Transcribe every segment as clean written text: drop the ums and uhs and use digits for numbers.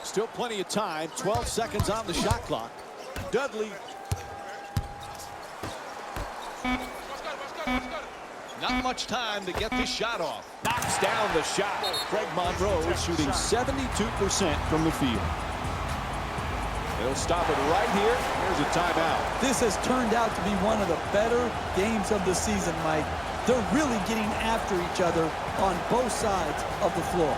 Still plenty of time. 12 seconds on the shot clock. Dudley. Not much time to get this shot off. Knocks down the shot. Greg Monroe is shooting 72% from the field. They'll stop it right here. Here's a timeout. This has turned out to be one of the better games of the season, Mike. They're really getting after each other on both sides of the floor.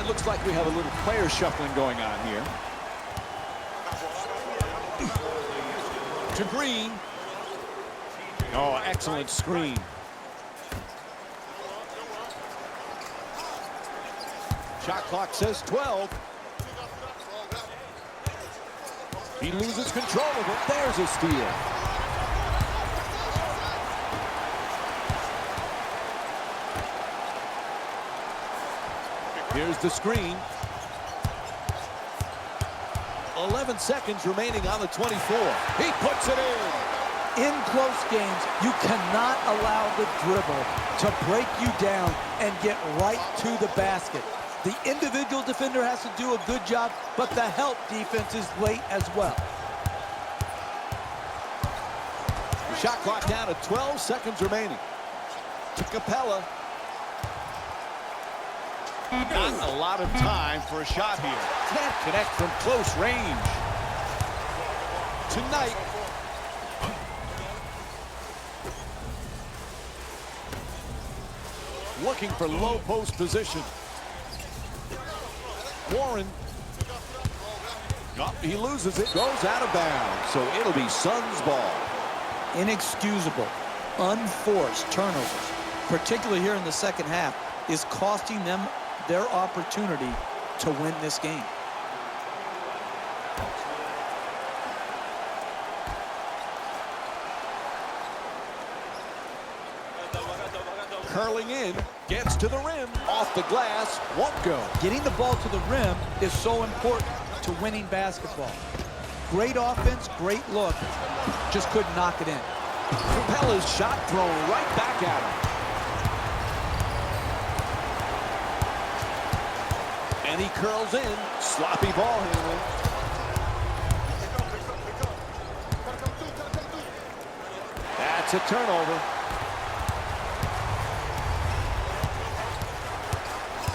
Looks like we have a little player shuffling going on here. To Green. Oh, excellent screen. Shot clock says 12. He loses control of it. There's a steal. Here's the screen. 11 seconds remaining on the 24. He puts it in. In close games, you cannot allow the dribble to break you down and get right to the basket. The individual defender has to do a good job, but the help defense is late as well. The shot clock down to 12 seconds remaining. To Capella. Not a lot of time for a shot here. Can't connect from close range. Tonight. Looking for low post position. Warren. Oh, he loses it. Goes out of bounds. So it'll be Suns ball. Inexcusable, unforced turnovers, particularly here in the second half, is costing them their opportunity to win this game. Curling in, gets to the rim, off the glass, won't go. Getting the ball to the rim is so important to winning basketball. Great offense, great look, just couldn't knock it in. Capella's shot thrown right back at him. And he curls in. Sloppy ball handling. That's a turnover.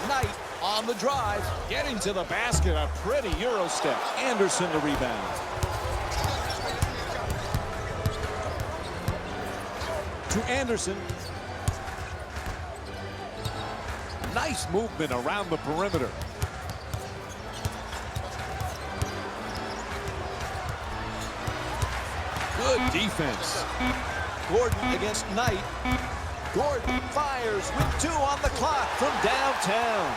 Knight on the drive. Getting to the basket. A pretty Euro step. Anderson to rebound. To Anderson. Nice movement around the perimeter. Good defense. Gordon against Knight. Gordon fires with 2 on the clock from downtown.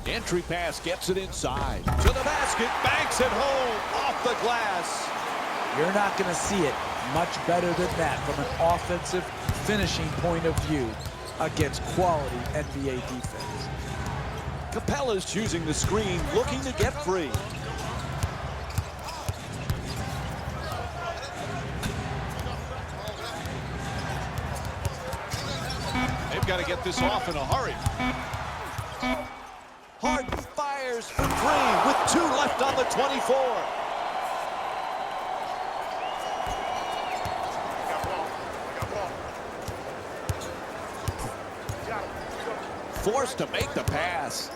Entry pass gets it inside. To the basket, banks it home, off the glass. You're not going to see it much better than that from an offensive finishing point of view against quality NBA defense. Capella's choosing the screen, looking to get free. They've got to get this off in a hurry. Harden fires for 3 with 2 left on the 24. forced to make the pass.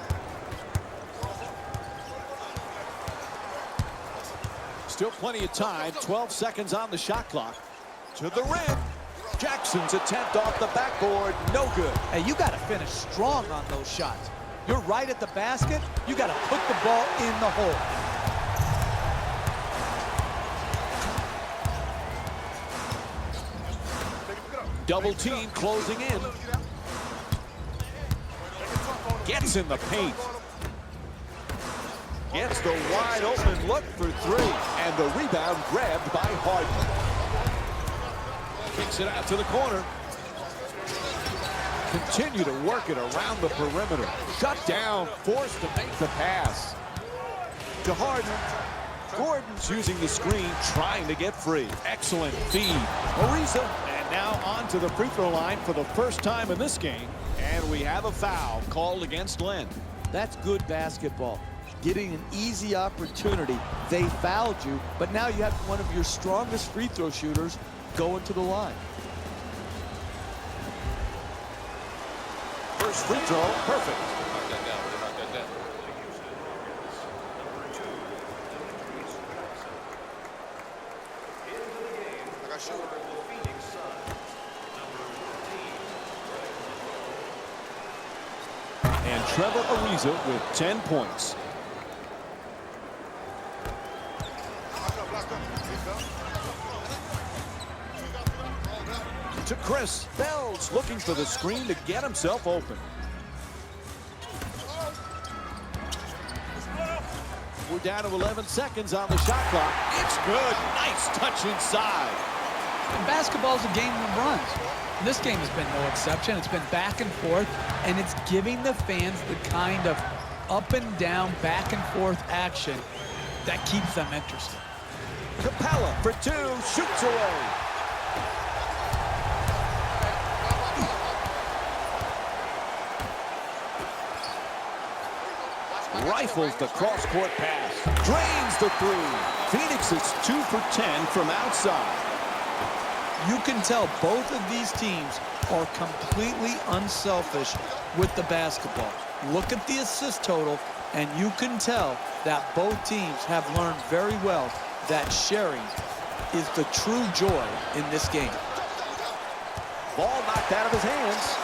Still plenty of time. 12 seconds on the shot clock. To the rim. Jackson's attempt off the backboard. No good. Hey, you got to finish strong on those shots. You're right at the basket. You got to put the ball in the hole. Double team closing in. Gets in the paint. Gets the wide open look for three. And the rebound grabbed by Harden. Kicks it out to the corner. Continue to work it around the perimeter. Shut down. Forced to make the pass. To Harden. Gordon's using the screen, trying to get free. Excellent feed. Ariza. And now on to the free throw line for the first time in this game. And we have a foul called against Len. That's good basketball. Getting an easy opportunity. They fouled you, but now you have one of your strongest free throw shooters going to the line. First free throw, perfect. And Trevor Ariza with 10 points. To Chris. Bells looking for the screen to get himself open. We're down to 11 seconds on the shot clock. It's good. Nice touch inside. And basketball is a game of runs. And this game has been no exception. It's been back and forth, and it's giving the fans the kind of up and down, back and forth action that keeps them interested. Capella for two, shoots away. Rifles the cross-court pass. Drains the three. Phoenix is 2 for 10 from outside. You can tell both of these teams are completely unselfish with the basketball. Look at the assist total, and you can tell that both teams have learned very well that sharing is the true joy in this game. Ball knocked out of his hands.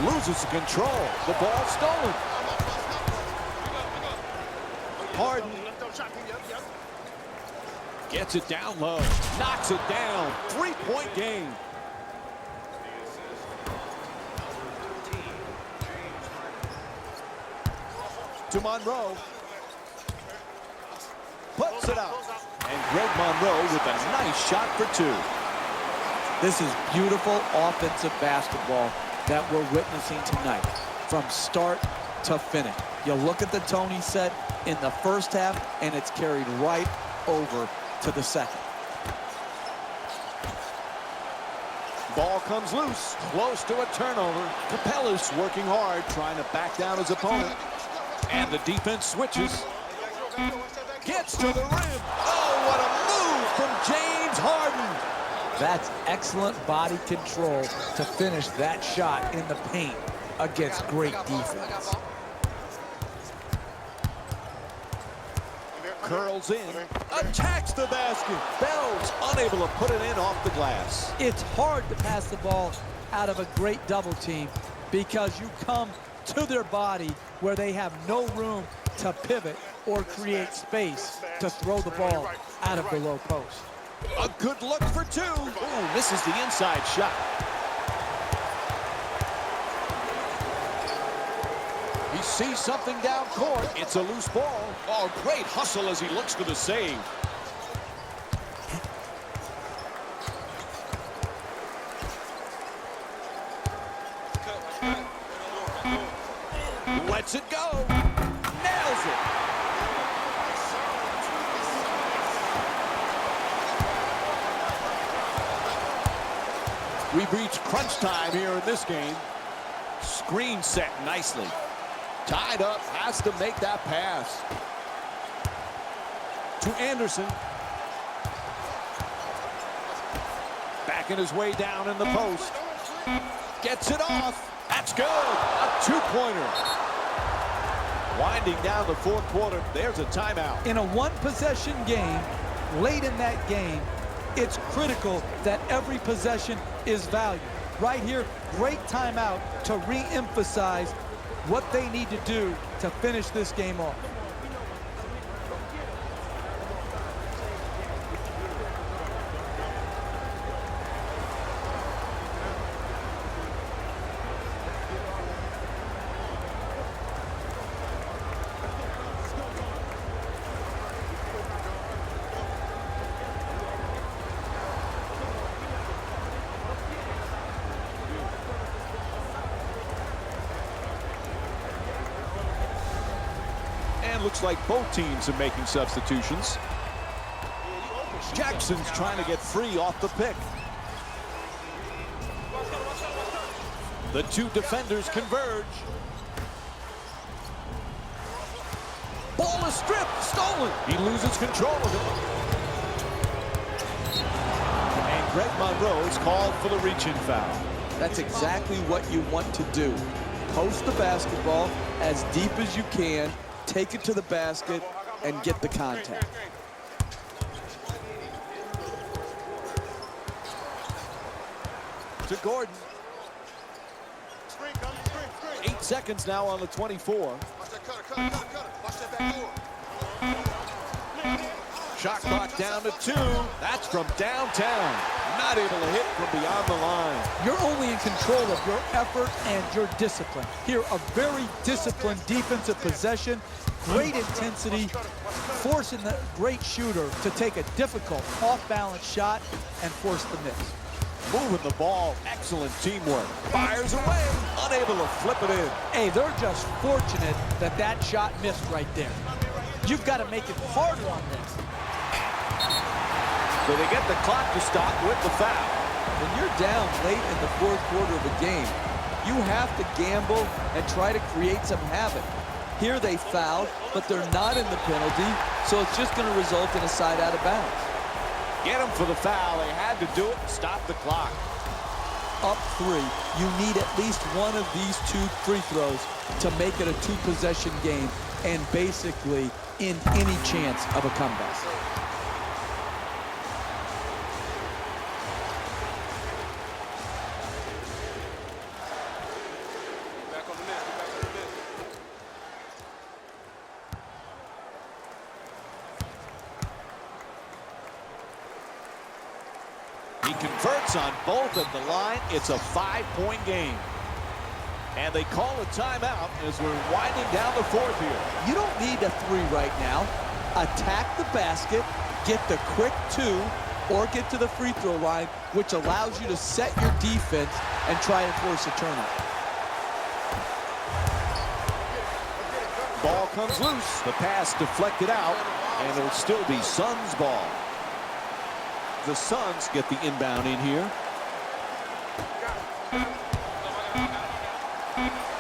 Loses control. The ball stolen. Harden gets it down low. Knocks it down. 3-point game. To Monroe. Puts it up. And Greg Monroe with a nice shot for two. This is beautiful offensive basketball that we're witnessing tonight from start to finish. You look at the Tony set in the first half, and it's carried right over to the second. Ball comes loose, close to a turnover. Capella's working hard, trying to back down his opponent. And the defense switches. Gets to the rim. Oh, what a move from James Harden. That's excellent body control to finish that shot in the paint against great defense. Curls in, attacks the basket. Bells unable to put it in off the glass. It's hard to pass the ball out of a great double team because you come to their body where they have no room to pivot or create space to throw the ball out of the low post. A good look for two. Ooh, misses the inside shot. He sees something down court. It's a loose ball. Oh, great hustle as he looks for the save. Lets it go. Nails it. We've reached crunch time here in this game. Screen set nicely. Tied up, has to make that pass. To Anderson. Backing his way down in the post. Gets it off at That's good. A two-pointer. Winding down the fourth quarter, there's a timeout. In a one-possession game, late in that game, it's critical that every possession is valued. Right here, great timeout to re-emphasize what they need to do to finish this game off. Looks like both teams are making substitutions. Jackson's trying to get free off the pick. The two defenders converge. Ball is stripped, stolen. He loses control of it. And Greg Monroe is called for the reach-in foul. That's exactly what you want to do. Post the basketball as deep as you can, take it to the basket, and get the contact. To Gordon. 8 seconds now on the 24. Shot clock down to 2. That's from downtown. Not able to hit from beyond the line. You're only in control of your effort and your discipline. Here, a very disciplined defensive possession, great intensity, forcing the great shooter to take a difficult off-balance shot and force the miss. Moving the ball, excellent teamwork. Fires away, unable to flip it in. Hey, they're just fortunate that that shot missed right there. You've got to make it harder on them. So they get the clock to stop with the foul. When you're down late in the fourth quarter of a game, you have to gamble and try to create some havoc. Here they fouled, but they're not in the penalty, so it's just going to result in a side out of bounds. Get him for the foul. They had to do it and stop the clock. Up 3, you need at least one of these 2 free throws to make it a 2-possession game and basically in any chance of a comeback. He converts on both at the line. It's a 5-point game. And they call a timeout as we're winding down the fourth here. You don't need a 3 right now. Attack the basket, get the quick 2, or get to the free throw line, which allows you to set your defense and try and force a turnover. Ball comes loose. The pass deflected out, and it'll still be Suns ball. The Suns get the inbound in here.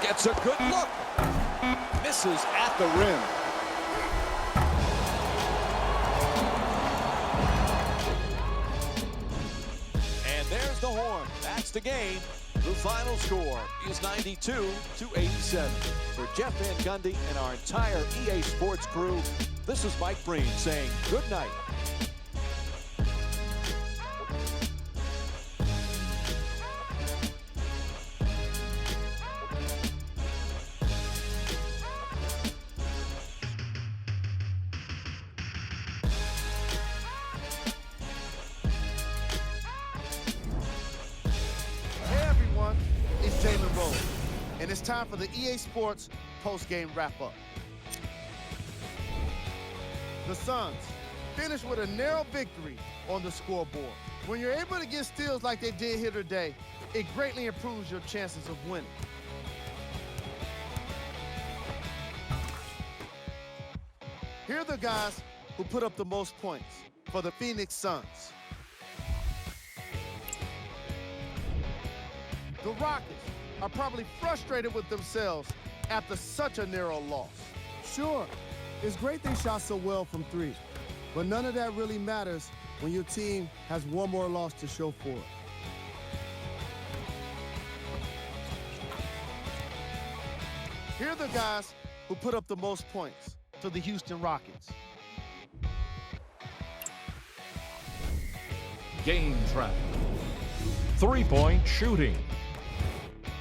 Gets a good look. Misses at the rim. And there's the horn. That's the game. The final score is 92-87. For Jeff Van Gundy and our entire EA Sports crew, this is Mike Breen saying good night. And it's time for the EA Sports post-game wrap-up. The Suns finished with a narrow victory on the scoreboard. When you're able to get steals like they did here today, it greatly improves your chances of winning. Here are the guys who put up the most points for the Phoenix Suns. The Rockets are probably frustrated with themselves after such a narrow loss. Sure, it's great they shot so well from 3, but none of that really matters when your team has one more loss to show for it. Here are the guys who put up the most points for the Houston Rockets. Game track. Three-point shooting.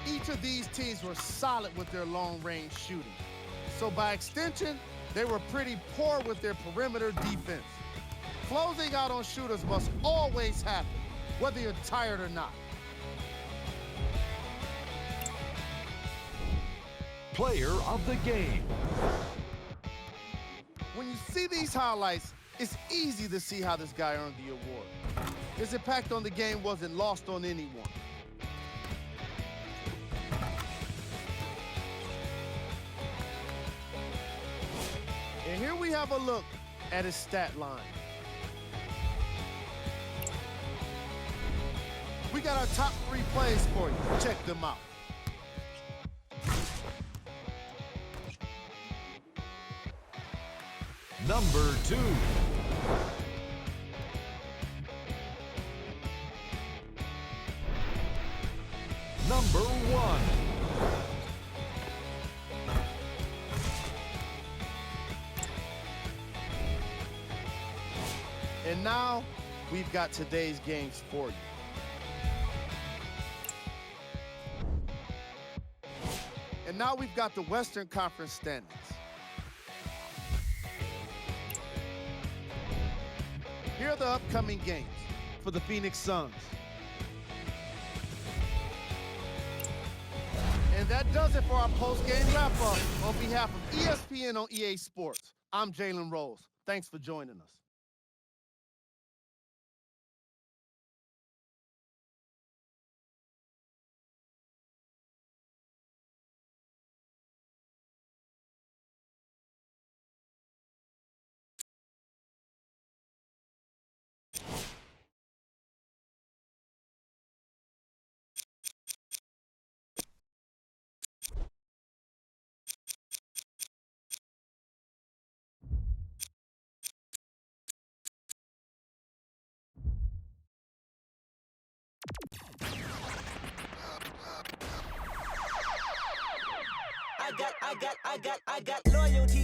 Each of these teams were solid with their long-range shooting. So by extension, they were pretty poor with their perimeter defense. Closing out on shooters must always happen, whether you're tired or not. Player of the game. When you see these highlights, it's easy to see how this guy earned the award. His impact on the game wasn't lost on anyone. And here we have a look at his stat line. We got our top 3 plays for you. Check them out. Number 2. Number 1. And now, we've got today's games for you. And now we've got the Western Conference standings. Here are the upcoming games for the Phoenix Suns. And that does it for our post-game wrap-up. On behalf of ESPN on EA Sports, I'm Jalen Rose. Thanks for joining us. I got loyalty